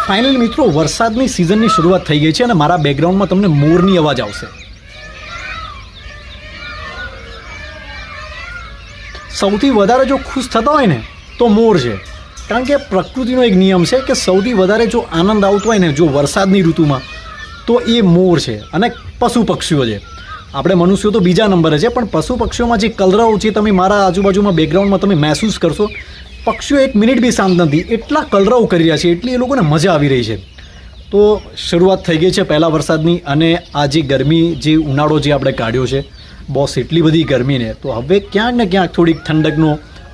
Finally મિત્રો વરસાદની સિઝનની શરૂઆત થઈ ગઈ છે અને મારા બેકગ્રાઉન્ડમાં તમને મોરની અવાજ આવશે. સૌથી વધારે જો ખુશ થતા હોય ને તો મોર છે, કારણ કે પ્રકૃતિનો એક નિયમ છે કે સૌથી વધારે જો આનંદ આવતો હોય ને જો વરસાદની ઋતુમાં તો એ મોર છે અને પશુ પક્ષીઓ છે. આપણે મનુષ્યો તો બીજા નંબરે છે, પણ પશુ પક્ષીઓમાં જે કલરવ છે તમે મારા આજુબાજુમાં બેકગ્રાઉન્ડમાં તમે મહેસૂસ કરશો. પક્ષીઓ એક મિનિટ બી શાંત નથી, એટલા કલરવ કરી રહ્યા છે, એટલી એ લોકોને મજા આવી રહી છે. તો શરૂઆત થઈ ગઈ છે પહેલાં વરસાદની, અને આ જે ગરમી જે ઉનાળો જે આપણે કાઢ્યો છે બોસ, એટલી બધી ગરમીને તો હવે ક્યાંક ને ક્યાંક થોડીક ઠંડકનો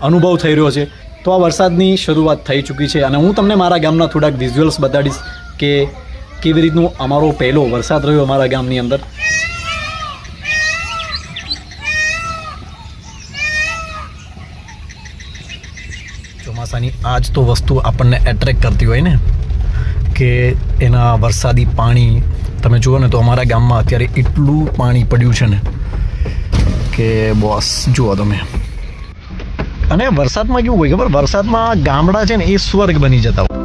અનુભવ થઈ રહ્યો છે. તો આ વરસાદની શરૂઆત થઈ ચૂકી છે અને હું તમને મારા ગામના થોડાક વિઝ્યુઅલ્સ બતાડીશ કે કેવી રીતનું અમારો પહેલો વરસાદ રહ્યો અમારા ગામની અંદર. ચોમાસાની આ જ તો વસ્તુ આપણને એટ્રેક્ટ કરતી હોય ને, કે એના વરસાદી પાણી તમે જુઓ ને તો અમારા ગામમાં અત્યારે એટલું પાણી પડ્યું છે ને કે બોસ જુઓ તમે. અને વરસાદમાં કેવું હોય ખબર, વરસાદમાં ગામડા છે ને એ સ્વર્ગ બની જતા હોય.